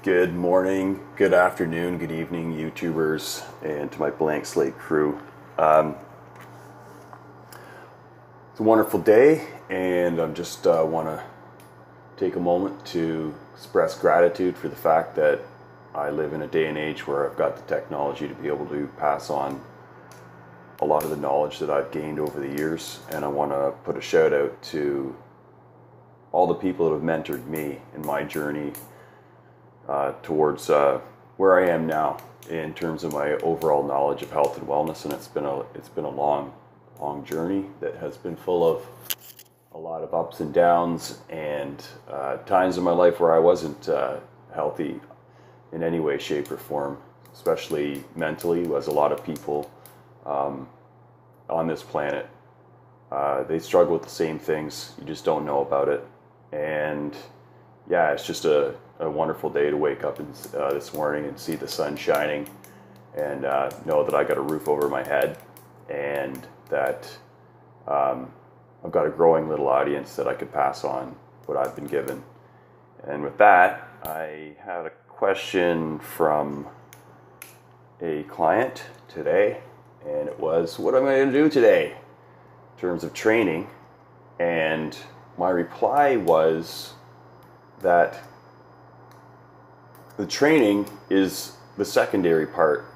Good morning, good afternoon, good evening, YouTubers, and to my blank slate crew. It's a wonderful day, and I just want to take a moment to express gratitude for the fact that I live in a day and age where I've got the technology to be able to pass on a lot of the knowledge that I've gained over the years. And I want to put a shout out to all the people that have mentored me in my journey towards where I am now in terms of my overall knowledge of health and wellness. And it's been a long journey that has been full of a lot of ups and downs, and times in my life where I wasn't healthy in any way, shape, or form, especially mentally, as a lot of people on this planet. They struggle with the same things. You just don't know about it. And yeah, it's just a wonderful day to wake up this morning and see the sun shining, and know that I got a roof over my head, and that I've got a growing little audience that I could pass on what I've been given. And with that, I had a question from a client today, and it was, what am I going to do today in terms of training? And my reply was that the training is the secondary part,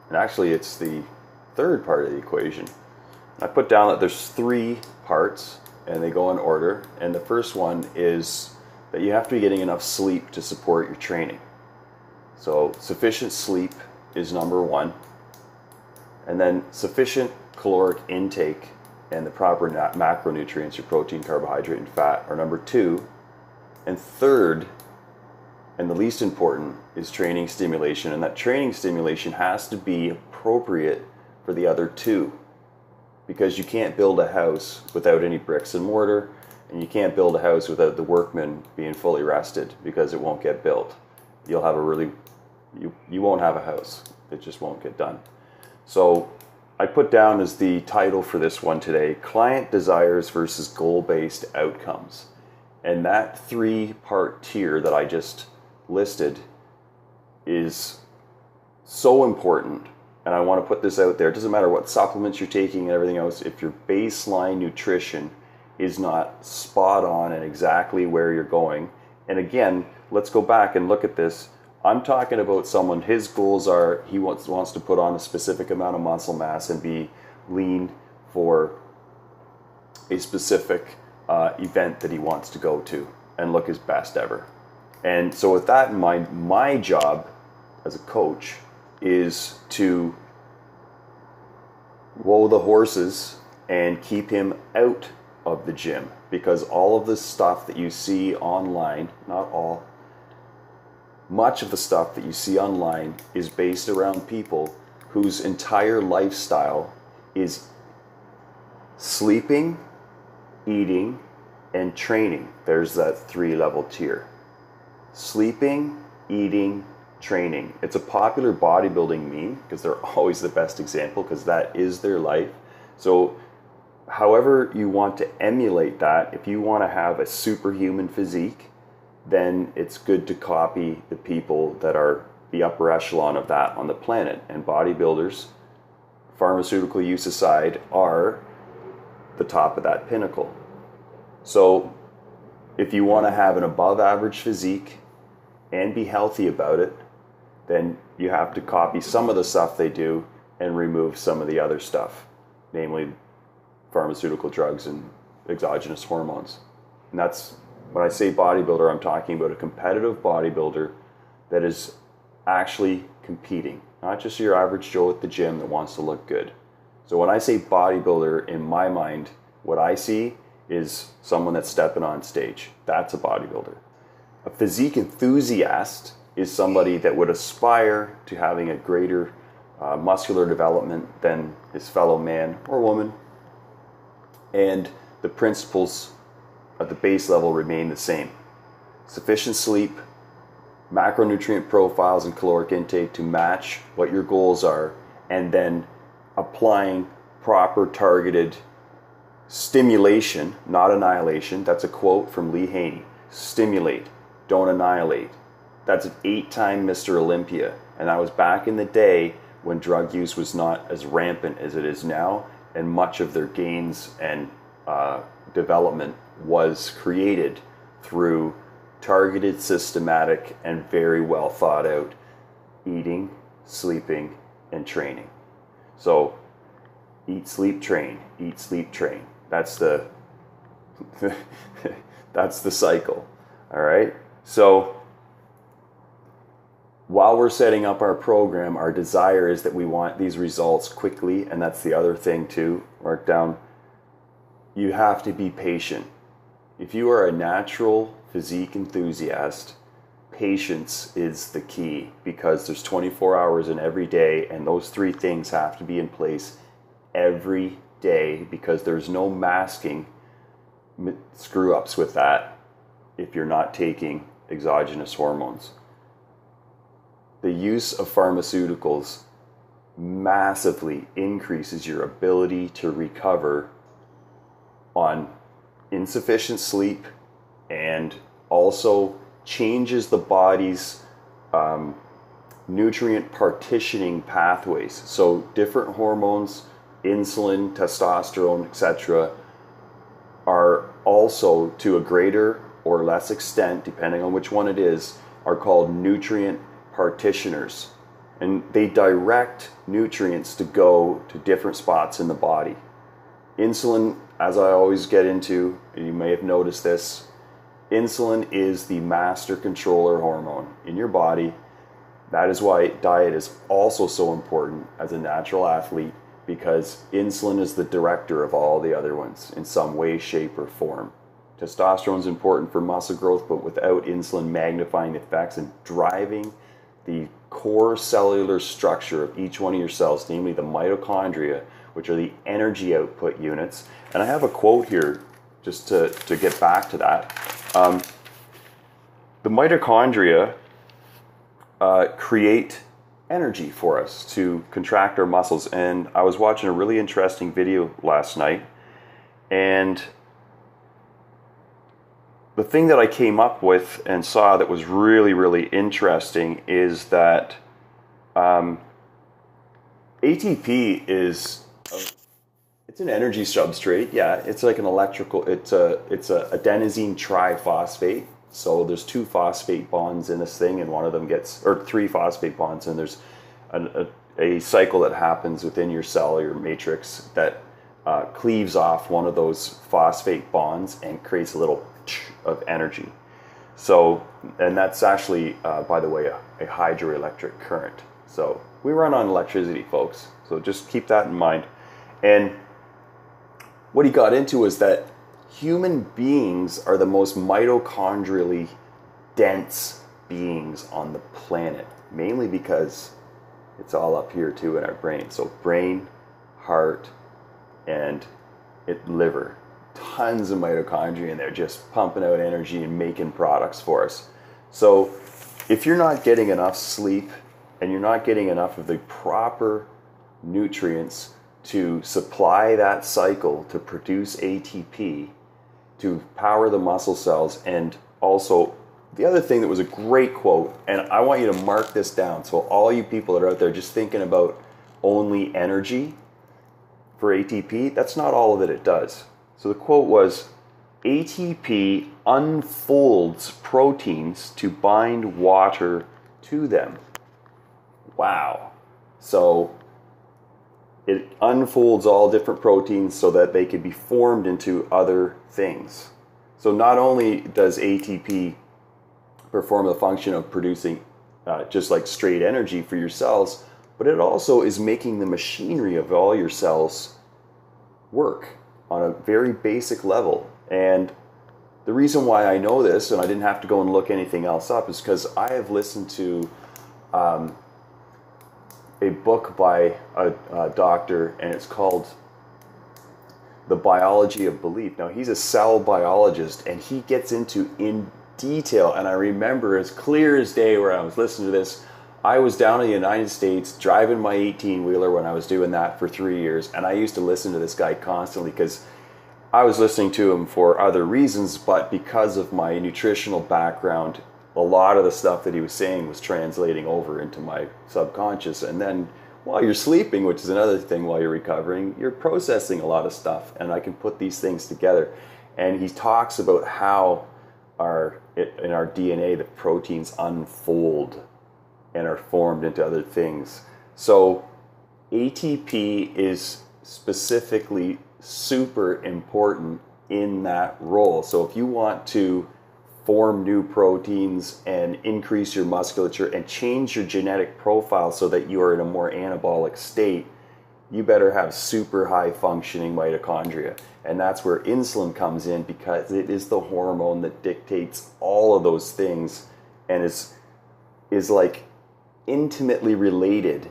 and actually it's the third part of the equation. I put down that there's three parts, and they go in order. And the first one is that you have to be getting enough sleep to support your training. So sufficient sleep is number one, and then sufficient caloric intake and the proper macronutrients, your protein, carbohydrate, and fat, are number two. And third, and the least important, is training stimulation. And that training stimulation has to be appropriate for the other two, because you can't build a house without any bricks and mortar, and you can't build a house without the workmen being fully rested, because it won't get built. You'll have you won't have a house. It just won't get done. So I put down as the title for this one today, Client Desires versus Goal-Based Outcomes. And that three-part tier that I just listed is so important, and I want to put this out there. It doesn't matter what supplements you're taking and everything else. If your baseline nutrition is not spot on and exactly where you're going, and again, let's go back and look at this. I'm talking about someone, his goals are, he wants to put on a specific amount of muscle mass and be lean for a specific event that he wants to go to and look his best ever. And so with that in mind, my job as a coach is to woe the horses and keep him out of the gym, because all of the stuff that you see online, not all, much of the stuff that you see online is based around people whose entire lifestyle is sleeping, eating, and training. There's that 3-level tier. Sleeping, eating, training. It's a popular bodybuilding meme because they're always the best example, because that is their life. So however you want to emulate that, if you want to have a superhuman physique, then it's good to copy the people that are the upper echelon of that on the planet. And bodybuilders, pharmaceutical use aside, are the top of that pinnacle. So if you want to have an above average physique and be healthy about it, then you have to copy some of the stuff they do and remove some of the other stuff, namely pharmaceutical drugs and exogenous hormones. And that's, when I say bodybuilder, I'm talking about a competitive bodybuilder that is actually competing, not just your average Joe at the gym that wants to look good. So when I say bodybuilder, in my mind, what I see is someone that's stepping on stage. That's a bodybuilder. A physique enthusiast is somebody that would aspire to having a greater muscular development than his fellow man or woman, and the principles at the base level remain the same. Sufficient sleep, macronutrient profiles and caloric intake to match what your goals are, and then applying proper targeted stimulation, not annihilation. That's a quote from Lee Haney. Stimulate, don't annihilate. That's an 8-time Mr. Olympia. And that was back in the day when drug use was not as rampant as it is now, and much of their gains and development was created through targeted, systematic, and very well thought out eating, sleeping, and training. So eat, sleep, train. Eat, sleep, train. That's the that's the cycle. All right. So while we're setting up our program, our desire is that we want these results quickly, and that's the other thing too. Mark down. You have to be patient. If you are a natural physique enthusiast, patience is the key, because there's 24 hours in every day, and those 3 things have to be in place every day, because there's no masking screw ups with that if you're not taking exogenous hormones. The use of pharmaceuticals massively increases your ability to recover on insufficient sleep, and also changes the body's nutrient partitioning pathways. So different hormones, insulin, testosterone, etc., are also, to a greater or less extent, depending on which one it is, are called nutrient partitioners. And they direct nutrients to go to different spots in the body. Insulin, as I always get into, and you may have noticed this, insulin is the master controller hormone in your body. That is why diet is also so important as a natural athlete, because insulin is the director of all the other ones in some way, shape, or form. Testosterone is important for muscle growth, but without insulin magnifying the effects and driving the core cellular structure of each one of your cells, namely the mitochondria, which are the energy output units. And I have a quote here just to get back to that. The mitochondria create energy for us to contract our muscles. And I was watching a really interesting video last night, and the thing that I came up with and saw that was really, really interesting is that ATP is it's an energy substrate. Yeah, it's like an electrical. It's a adenosine triphosphate. So there's 2 phosphate bonds in this thing, and one of them gets, or 3 phosphate bonds, and there's a cycle that happens within your cell, your matrix, that cleaves off one of those phosphate bonds and creates a little of energy. So, and that's actually, by the way, a hydroelectric current. So we run on electricity, folks. So just keep that in mind. And what he got into is that human beings are the most mitochondrially dense beings on the planet, mainly because it's all up here too in our brain. So brain, heart, and liver. Tons of mitochondria in there just pumping out energy and making products for us. So if you're not getting enough sleep and you're not getting enough of the proper nutrients to supply that cycle to produce ATP, to power the muscle cells, and also the other thing that was a great quote, and I want you to mark this down, so all you people that are out there just thinking about only energy for ATP, that's not all of it does. So the quote was, ATP unfolds proteins to bind water to them. Wow. So it unfolds all different proteins so that they can be formed into other things. So not only does ATP perform the function of producing just like straight energy for your cells, but it also is making the machinery of all your cells work on a very basic level. And the reason why I know this, and I didn't have to go and look anything else up, is because I have listened to a book by a doctor, and it's called The Biology of Belief. Now, he's a cell biologist, and he gets into in detail, and I remember as clear as day where I was listening to this. I was down in the United States driving my 18-wheeler when I was doing that for 3 years, and I used to listen to this guy constantly because I was listening to him for other reasons, but because of my nutritional background, a lot of the stuff that he was saying was translating over into my subconscious. And then while you're sleeping, which is another thing while you're recovering, you're processing a lot of stuff, and I can put these things together. And he talks about how in our DNA, the proteins unfold and are formed into other things. So ATP is specifically super important in that role. So if you want to form new proteins and increase your musculature and change your genetic profile so that you are in a more anabolic state, you better have super high functioning mitochondria. And that's where insulin comes in, because it is the hormone that dictates all of those things and is like intimately related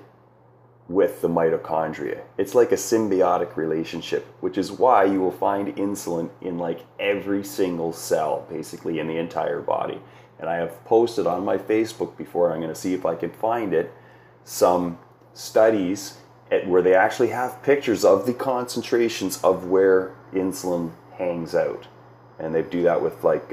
with the mitochondria. It's like a symbiotic relationship, which is why you will find insulin in like every single cell, basically in the entire body. And I have posted on my Facebook before, I'm going to see if I can find it, some studies where they actually have pictures of the concentrations of where insulin hangs out. And they do that with like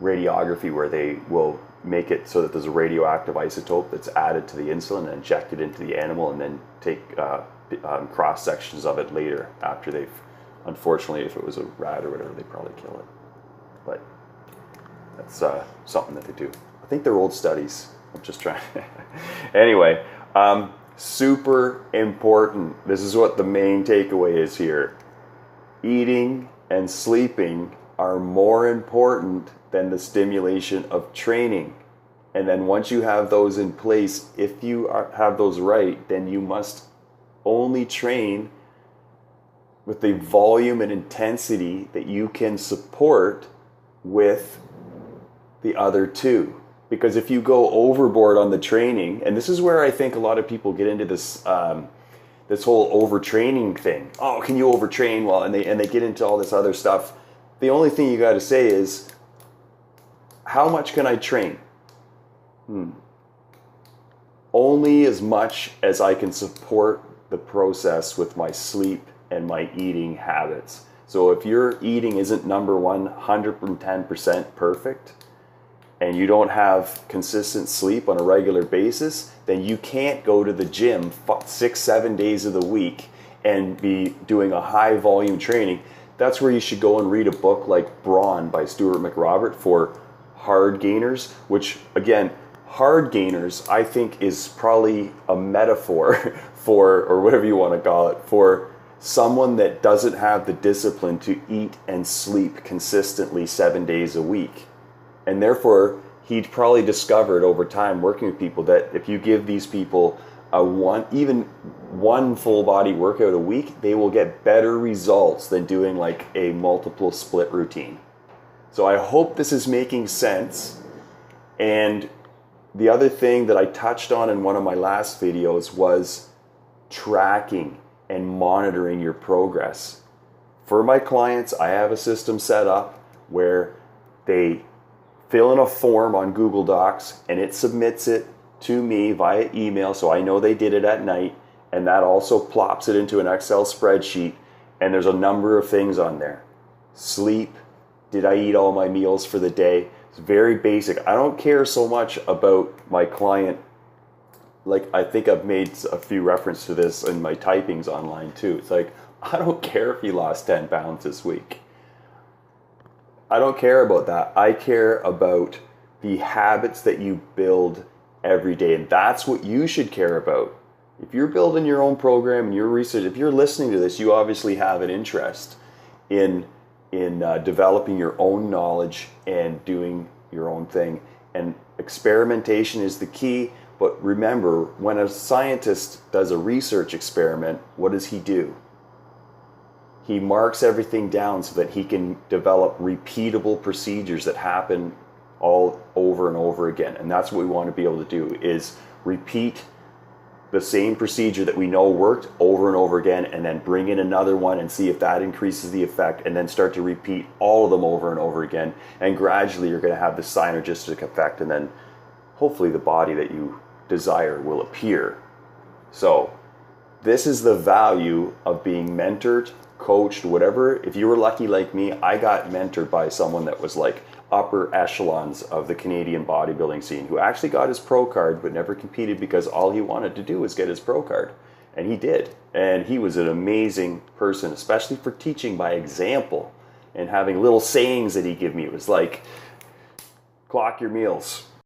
radiography, where they will make it so that there's a radioactive isotope that's added to the insulin and injected into the animal, and then take cross sections of it later after they've, unfortunately, if it was a rat or whatever, they'd probably kill it. But that's something that they do. I think they're old studies. I'm just trying. Anyway, super important. This is what the main takeaway is here. Eating and sleeping are more important than the stimulation of training. And then once you have those in place, if you have those right, then you must only train with the volume and intensity that you can support with the other two. Because if you go overboard on the training, and this is where I think a lot of people get into this this whole overtraining thing. Oh, can you overtrain? Well, and they get into all this other stuff. The only thing you got to say is, how much can I train? Only as much as I can support the process with my sleep and my eating habits. So if your eating isn't number 110% perfect, and you don't have consistent sleep on a regular basis, then you can't go to the gym 6-7 days of the week and be doing a high volume training. That's where you should go and read a book like Brawn by Stuart McRobert for hard gainers, which again, hard gainers, I think, is probably a metaphor for, or whatever you want to call it, for someone that doesn't have the discipline to eat and sleep consistently 7 days a week. And therefore, he'd probably discovered over time working with people that if you give these people even one full body workout a week, they will get better results than doing like a multiple split routine. So I hope this is making sense. And the other thing that I touched on in one of my last videos was tracking and monitoring your progress. For my clients, I have a system set up where they fill in a form on Google Docs and it submits it to me via email, so I know they did it at night, and that also plops it into an Excel spreadsheet, and there's a number of things on there. Sleep, did I eat all my meals for the day? It's very basic. I don't care so much about my client. Like, I think I've made a few references to this in my typings online too. It's like, I don't care if he lost 10 pounds this week. I don't care about that. I care about the habits that you build every day. And that's what you should care about. If you're building your own program and your research, if you're listening to this, you obviously have an interest in developing your own knowledge and doing your own thing. And experimentation is the key. But remember, when a scientist does a research experiment, what does he do? He marks everything down so that he can develop repeatable procedures that happen all over and over again. And that's what we want to be able to do, is repeat the same procedure that we know worked over and over again, and then bring in another one and see if that increases the effect, and then start to repeat all of them over and over again. And gradually you're going to have this synergistic effect, and then hopefully the body that you desire will appear. So this is the value of being mentored, coached, whatever. If you were lucky like me, I got mentored by someone that was like, upper echelons of the Canadian bodybuilding scene, who actually got his pro card but never competed because all he wanted to do was get his pro card. And he did. And he was an amazing person, especially for teaching by example and having little sayings that he gave me. It was like, clock your meals.